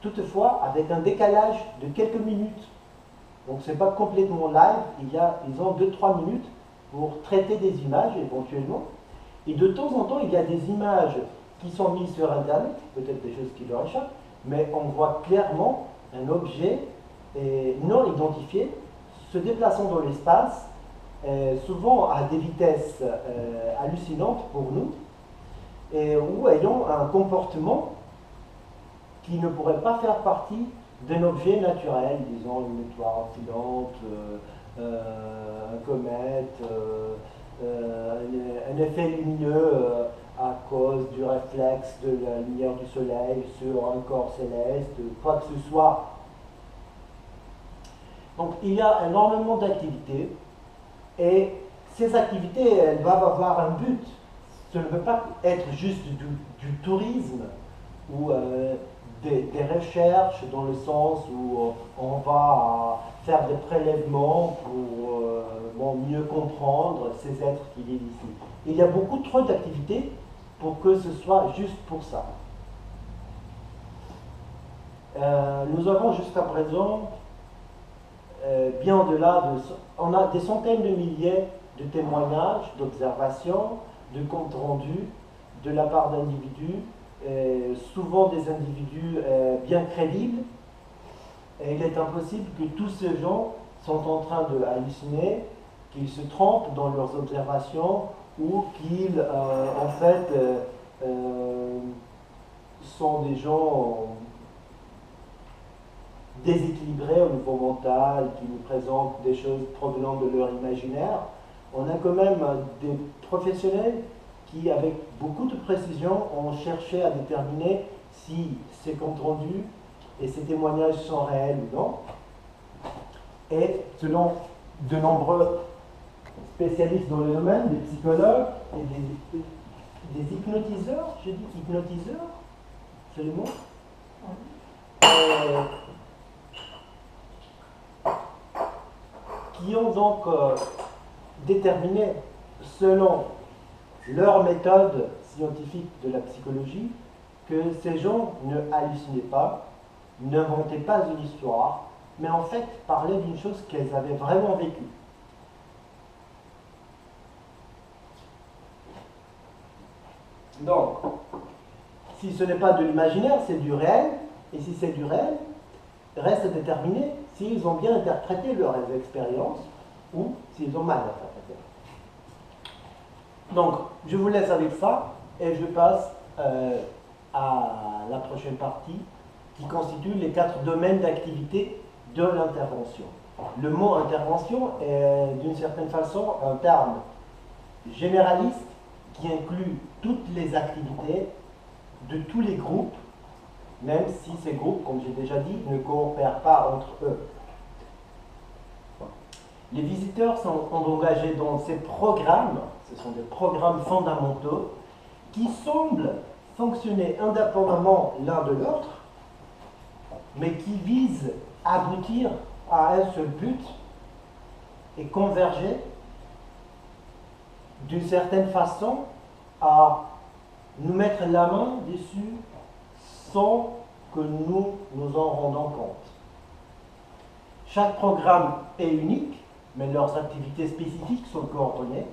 toutefois avec un décalage de quelques minutes. Donc ce n'est pas complètement live, ils ont 2-3 minutes pour traiter des images éventuellement. Et de temps en temps, il y a des images qui sont mises sur Internet, peut-être des choses qui leur échappent, mais on voit clairement un objet non identifié se déplaçant dans l'espace, souvent à des vitesses hallucinantes pour nous, ou ayant un comportement qui ne pourrait pas faire partie d'un objet naturel, disons une étoile filante, un comète, un effet lumineux à cause du réflexe de la lumière du soleil sur un corps céleste, quoi que ce soit. Donc il y a énormément d'activités et ces activités, elles doivent avoir un but. Ce ne peut pas être juste du tourisme ou des recherches dans le sens où on va faire des prélèvements pour mieux comprendre ces êtres qui vivent ici. Il y a beaucoup trop d'activités pour que ce soit juste pour ça. Nous avons jusqu'à présent, bien au-delà on a des centaines de milliers de témoignages, d'observations, de comptes rendus de la part d'individus, souvent des individus bien crédibles. Et il est impossible que tous ces gens sont en train de halluciner, qu'ils se trompent dans leurs observations ou qu'ils, en fait, sont des gens déséquilibrés au niveau mental, qui nous présentent des choses provenant de leur imaginaire. On a quand même des professionnels qui, avec beaucoup de précision, ont cherché à déterminer si ces comptes rendus et ces témoignages sont réels ou non. Et selon de nombreux spécialistes dans le domaine, des psychologues et des hypnotiseurs, je dis hypnotiseurs, c'est le mot, qui ont donc déterminé, selon leur méthode scientifique de la psychologie, que ces gens ne hallucinaient pas, n'inventaient pas une histoire, mais en fait parlaient d'une chose qu'elles avaient vraiment vécue. Donc, si ce n'est pas de l'imaginaire, c'est du réel, et si c'est du réel, reste à déterminer s'ils ont bien interprété leurs expériences ou s'ils ont mal interprété. Donc, je vous laisse avec ça et je passe à la prochaine partie qui constitue les 4 domaines d'activité de l'intervention. Le mot intervention est d'une certaine façon un terme généraliste qui inclut toutes les activités de tous les groupes, même si ces groupes, comme j'ai déjà dit, ne coopèrent pas entre eux. Les visiteurs sont engagés dans ces programmes, ce sont des programmes fondamentaux, qui semblent fonctionner indépendamment l'un de l'autre, mais qui visent à aboutir à un seul but et converger d'une certaine façon à nous mettre la main dessus sans que nous nous en rendons compte. Chaque programme est unique, mais leurs activités spécifiques sont coordonnées.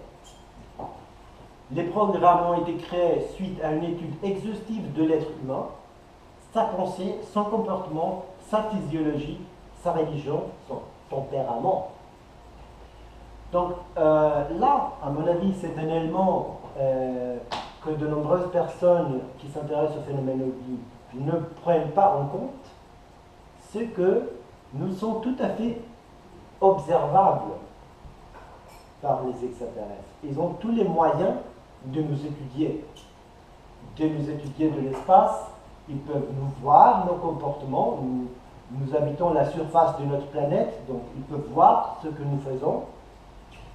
Les programmes ont été créés suite à une étude exhaustive de l'être humain, sa pensée, son comportement, sa physiologie, sa religion, son tempérament. Donc là, à mon avis, c'est un élément que de nombreuses personnes qui s'intéressent aux phénoménologie ne prennent pas en compte, c'est que nous sommes tout à fait observables par les extraterrestres. Ils ont tous les moyens de nous étudier de l'espace. Ils peuvent nous voir, nos comportements. Nous habitons la surface de notre planète, donc ils peuvent voir ce que nous faisons.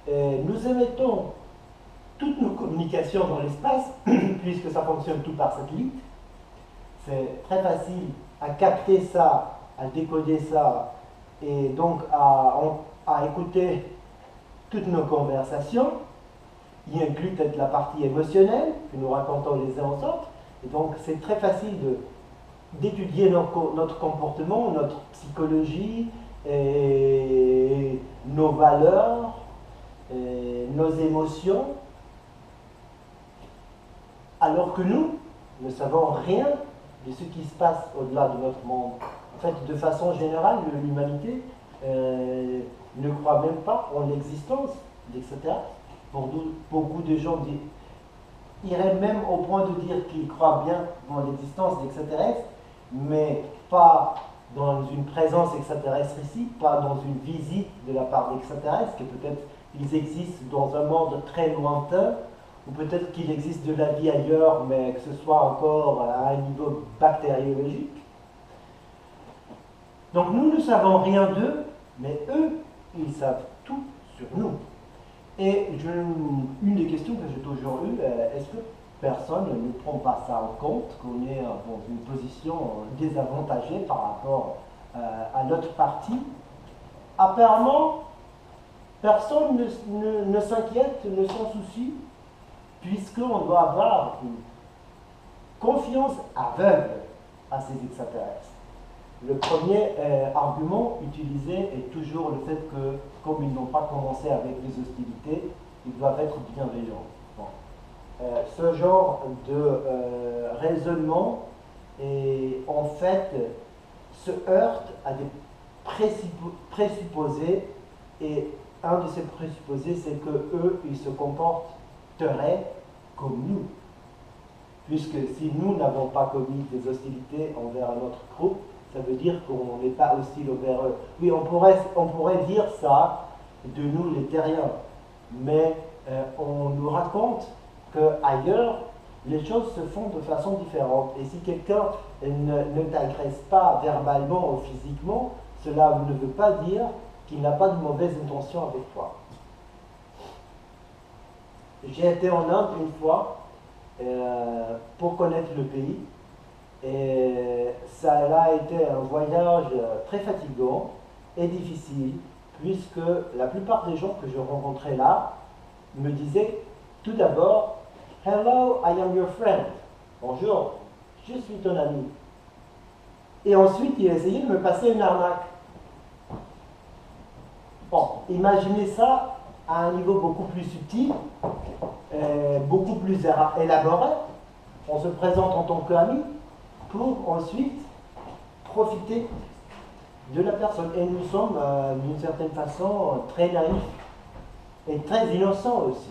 Et nous émettons toutes nos communications dans l'espace, puisque ça fonctionne tout par satellite. C'est très facile à capter ça, à décoder ça, et donc à écouter toutes nos conversations. Il inclut peut-être la partie émotionnelle que nous racontons les uns aux autres. Et donc c'est très facile d'étudier notre comportement, notre psychologie, et nos valeurs, et nos émotions, alors que nous ne savons rien de ce qui se passe au-delà de notre monde. En fait, de façon générale, l'humanité ne croit même pas en l'existence d'extraterrestres. Pour beaucoup de gens iraient même au point de dire qu'ils croient bien en l'existence d'extraterrestres, mais pas dans une présence extraterrestre ici, pas dans une visite de la part d'extraterrestres, que peut-être ils existent dans un monde très lointain, ou peut-être qu'il existe de la vie ailleurs, mais que ce soit encore à un niveau bactériologique. Donc nous ne savons rien d'eux, mais eux, ils savent tout sur nous. Et une des questions que j'ai toujours eues, est-ce que personne ne prend pas ça en compte, qu'on est dans une position désavantagée par rapport à l'autre partie? Apparemment, personne ne s'inquiète, ne s'en soucie, puisqu'on doit avoir une confiance aveugle à ces extraterrestres. Le premier argument utilisé est toujours le fait que, comme ils n'ont pas commencé avec des hostilités, ils doivent être bienveillants. Bon. Ce genre de raisonnement en fait se heurte à des présupposés, et un de ces présupposés, c'est que eux, ils se comporteraient comme nous. Puisque si nous n'avons pas commis des hostilités envers un autre groupe, ça veut dire qu'on n'est pas hostile envers eux. Oui, on pourrait dire ça de nous les terriens, mais on nous raconte qu'ailleurs, les choses se font de façon différente. Et si quelqu'un ne t'agresse pas verbalement ou physiquement, cela ne veut pas dire qu'il n'a pas de mauvaises intentions avec toi. J'ai été en Inde une fois pour connaître le pays, et ça a été un voyage très fatigant et difficile, puisque la plupart des gens que je rencontrais là me disaient tout d'abord « Hello, I am your friend ». Bonjour, je suis ton ami. Et ensuite, il essayait de me passer une arnaque. Bon, imaginez ça à un niveau beaucoup plus subtil, beaucoup plus élaboré. On se présente en tant qu'ami pour ensuite profiter de la personne. Et nous sommes, d'une certaine façon, très naïfs et très innocents aussi.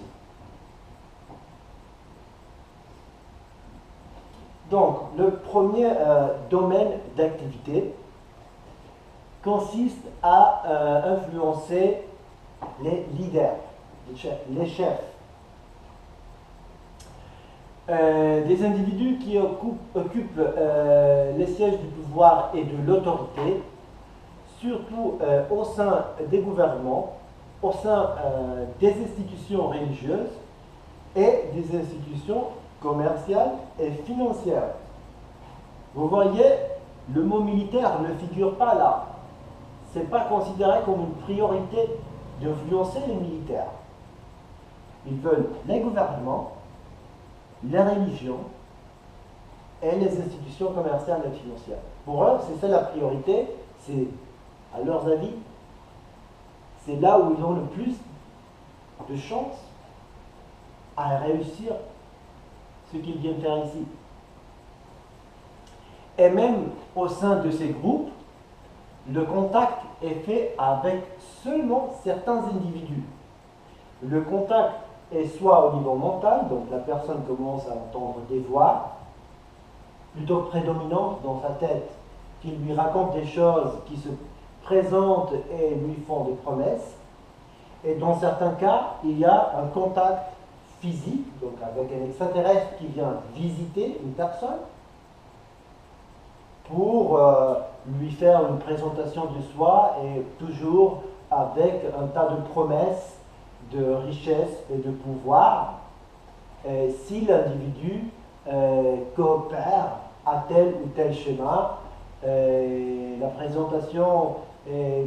Donc, le premier domaine d'activité consiste à influencer les leaders, les chefs. Des individus qui occupent les sièges du pouvoir et de l'autorité, surtout au sein des gouvernements, au sein des institutions religieuses et des institutions commerciales et financières. Vous voyez, le mot militaire ne figure pas là. Ce n'est pas considéré comme une priorité d'influencer les militaires. Ils veulent les gouvernements, les religions et les institutions commerciales et financières. Pour eux, c'est ça la priorité, c'est, à leur avis, c'est là où ils ont le plus de chances à réussir ce qu'ils viennent faire ici. Et même au sein de ces groupes, le contact est fait avec seulement certains individus. Le contact est soit au niveau mental, donc la personne commence à entendre des voix plutôt prédominantes dans sa tête, qui lui racontent des choses, qui se présentent et lui font des promesses. Et dans certains cas, il y a un contact physique, donc avec un extraterrestre qui vient visiter une personne pour lui faire une présentation de soi, et toujours avec un tas de promesses de richesse et de pouvoir, si l'individu coopère à tel ou tel schéma. La présentation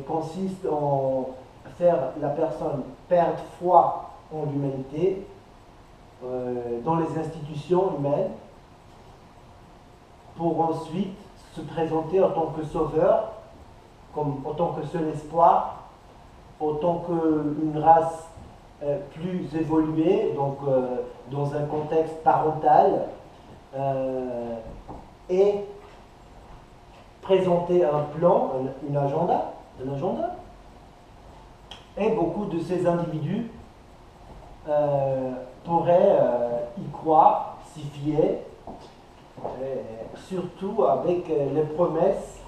consiste en faire la personne perdre foi en l'humanité, dans les institutions humaines, pour ensuite se présenter en tant que sauveur, comme en tant que seul espoir, en tant qu'une race plus évoluée, donc dans un contexte parental, et présenter un plan, un agenda. Et beaucoup de ces individus pourraient y croire, s'y fier, surtout avec les promesses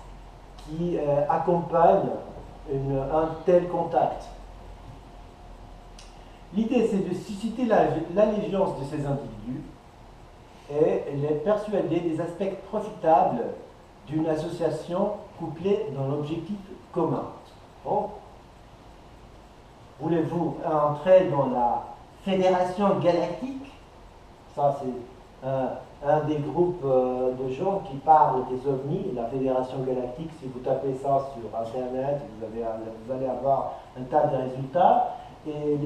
qui accompagnent un tel contact. L'idée, c'est de susciter l'allégeance de ces individus et les persuader des aspects profitables d'une association couplée dans l'objectif commun. Bon. Voulez-vous entrer dans la Fédération Galactique? Ça, c'est un des groupes de gens qui parlent des ovnis, la Fédération Galactique. Si vous tapez ça sur Internet, vous allez avoir un tas de résultats. Et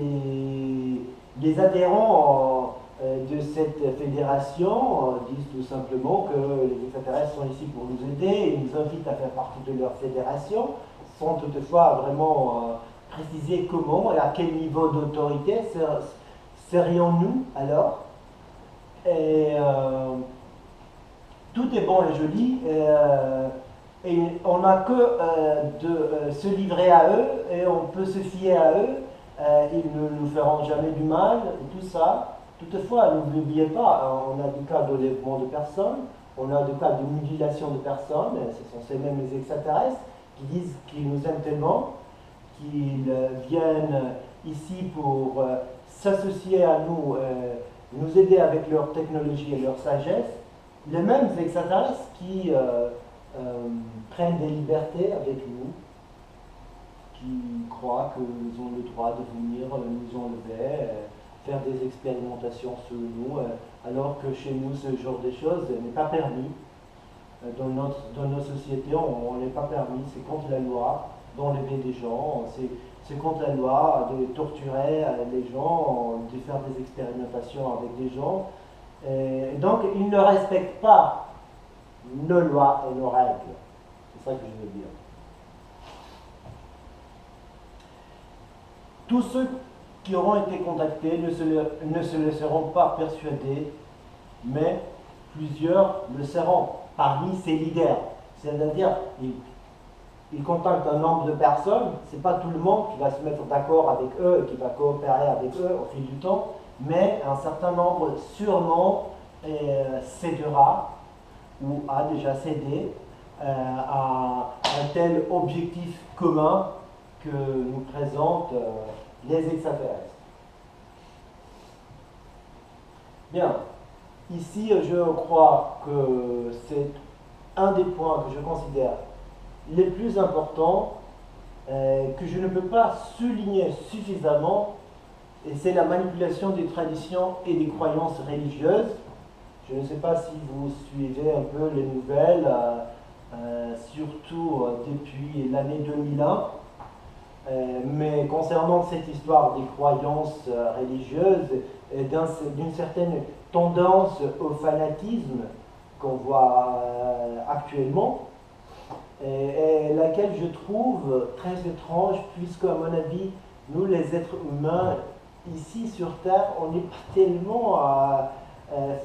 les adhérents de cette fédération disent tout simplement que les extraterrestres sont ici pour nous aider et nous invitent à faire partie de leur fédération, sans toutefois vraiment préciser comment et à quel niveau d'autorité serions-nous alors. Et tout est bon et joli, et on n'a que de se livrer à eux et on peut se fier à eux. Ils ne nous feront jamais du mal, et tout ça. Toutefois, n'oubliez pas, on a des cas d'enlèvement de personnes, on a des cas de mutilation de personnes, et ce sont ces mêmes les extraterrestres qui disent qu'ils nous aiment tellement, qu'ils viennent ici pour s'associer à nous, nous aider avec leur technologie et leur sagesse. Les mêmes extraterrestres qui prennent des libertés avec nous, qui croient qu'ils ont le droit de venir nous enlever, faire des expérimentations sur nous, alors que chez nous, ce genre de choses n'est pas permis. Dans nos sociétés, on n'est pas permis, c'est contre la loi d'enlever des gens, c'est contre la loi de torturer les gens, de faire des expérimentations avec des gens. Et donc, ils ne respectent pas nos lois et nos règles. C'est ça que je veux dire. Tous ceux qui auront été contactés ne se laisseront pas persuader, mais plusieurs le seront parmi ces leaders. C'est-à-dire, ils contactent un nombre de personnes, ce n'est pas tout le monde qui va se mettre d'accord avec eux et qui va coopérer avec eux au fil du temps, mais un certain nombre sûrement cédera ou a déjà cédé à un tel objectif commun que nous présentent les extraterrestres. Bien, ici je crois que c'est un des points que je considère les plus importants, que je ne peux pas souligner suffisamment, et c'est la manipulation des traditions et des croyances religieuses. Je ne sais pas si vous suivez un peu les nouvelles, surtout depuis l'année 2001, mais concernant cette histoire des croyances religieuses et d'une certaine tendance au fanatisme qu'on voit actuellement, et laquelle je trouve très étrange, puisque à mon avis, nous les êtres humains, ici sur Terre, on n'est pas tellement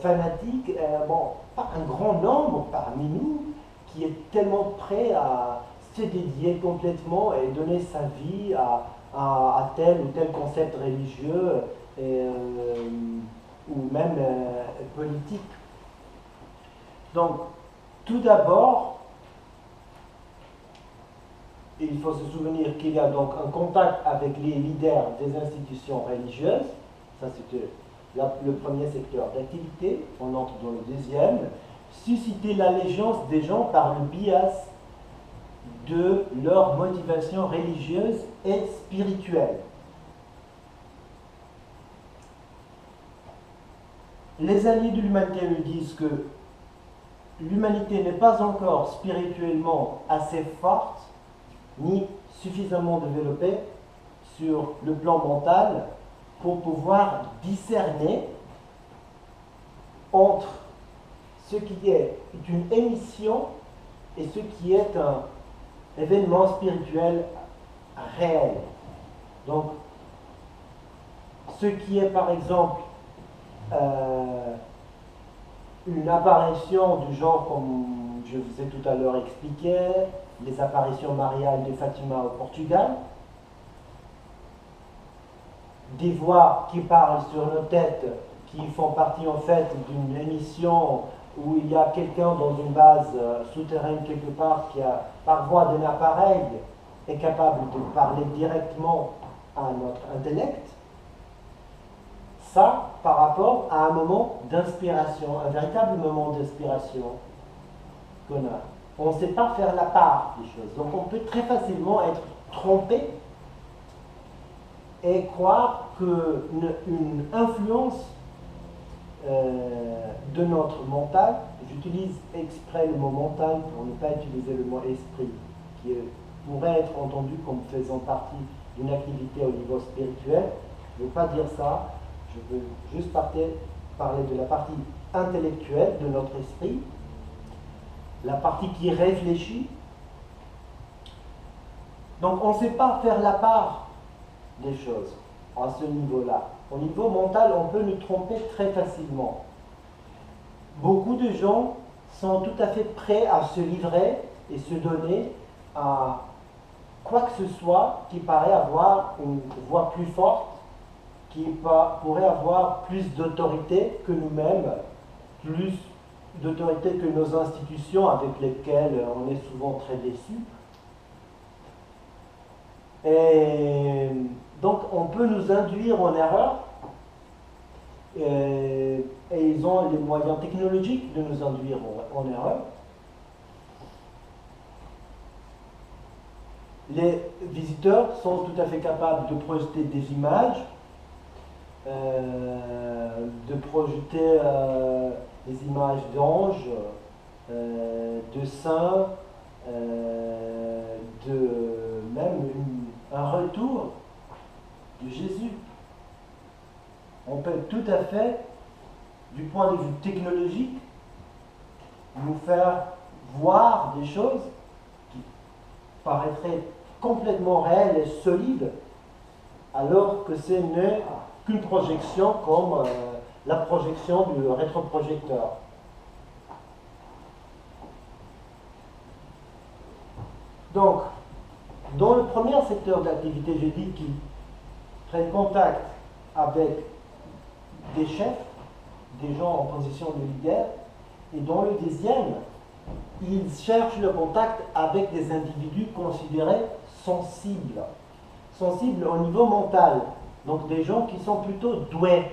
fanatiques, bon, pas un grand nombre parmi nous qui est tellement prêt à se dédier complètement et donner sa vie à tel ou tel concept religieux ou même politique. Donc, tout d'abord, il faut se souvenir qu'il y a donc un contact avec les leaders des institutions religieuses. Ça, c'était le premier secteur d'activité. On entre dans le deuxième. Susciter l'allégeance des gens par le biais de leur motivation religieuse et spirituelle. Les alliés de l'humanité nous disent que l'humanité n'est pas encore spirituellement assez forte ni suffisamment développée sur le plan mental pour pouvoir discerner entre ce qui est une émission et ce qui est un événement spirituel réel. Donc, ce qui est par exemple une apparition du genre comme je vous ai tout à l'heure expliqué, les apparitions mariales de Fatima au Portugal, des voix qui parlent sur nos têtes, qui font partie en fait d'une émission où il y a quelqu'un dans une base souterraine quelque part qui a, par voie d'un appareil, est capable de parler directement à notre intellect. Ça, par rapport à un moment d'inspiration, un véritable moment d'inspiration qu'on a. On ne sait pas faire la part des choses. Donc on peut très facilement être trompé et croire qu'une influence de notre mental, j'utilise exprès le mot mental pour ne pas utiliser le mot esprit, qui pourrait être entendu comme faisant partie d'une activité au niveau spirituel. Je ne veux pas dire ça, je veux juste parler de la partie intellectuelle de notre esprit, la partie qui réfléchit. Donc on ne sait pas faire la part des choses à ce niveau-là. Au niveau mental, on peut nous tromper très facilement. Beaucoup de gens sont tout à fait prêts à se livrer et se donner à quoi que ce soit qui paraît avoir une voix plus forte, qui pourrait avoir plus d'autorité que nous-mêmes, plus d'autorité que nos institutions avec lesquelles on est souvent très déçus. Et donc on peut nous induire en erreur, et ils ont les moyens technologiques de nous induire en erreur. Les visiteurs sont tout à fait capables de projeter des images, de projeter des images d'anges, de saints, même un retour de Jésus. On peut tout à fait, du point de vue technologique, nous faire voir des choses qui paraîtraient complètement réelles et solides, alors que ce n'est qu'une projection comme la projection du rétroprojecteur. Donc, dans le premier secteur d'activité, j'ai dit qu'ils prennent contact avec des chefs, des gens en position de leader, et dans le deuxième, ils cherchent le contact avec des individus considérés sensibles. Sensibles au niveau mental, donc des gens qui sont plutôt doués.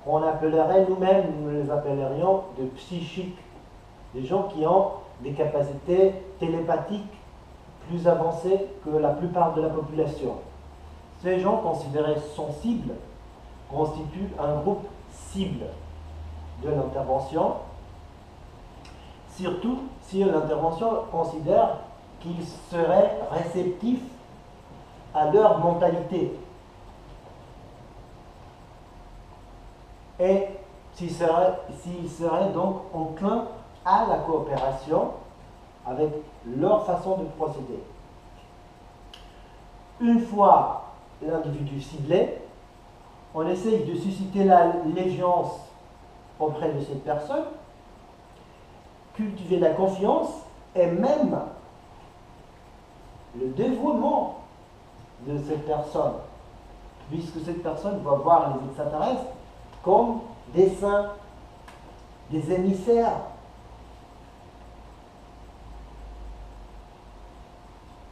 On appellerait nous-mêmes, nous les appellerions de psychiques, des gens qui ont des capacités télépathiques plus avancées que la plupart de la population. Ces gens considérés sensibles constituent un groupe cible de l'intervention, surtout si l'intervention considère qu'ils seraient réceptifs à leur mentalité et s'ils seraient donc enclins à la coopération avec leur façon de procéder. Une fois l'individu ciblé, on essaye de susciter l'allégeance auprès de cette personne, cultiver la confiance et même le dévouement de cette personne, puisque cette personne va voir les extraterrestres comme des saints, des émissaires.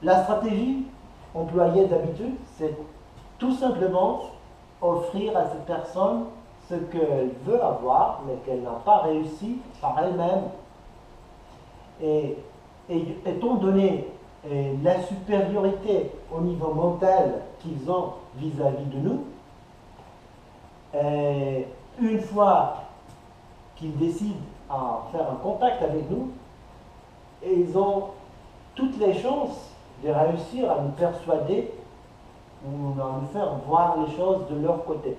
La stratégie employée d'habitude, c'est tout simplement offrir à cette personne ce qu'elle veut avoir, mais qu'elle n'a pas réussi par elle-même. Et étant donné la supériorité au niveau mental qu'ils ont vis-à-vis de nous, une fois qu'ils décident à faire un contact avec nous, ils ont toutes les chances de réussir à nous persuader ou à nous faire voir les choses de leur côté.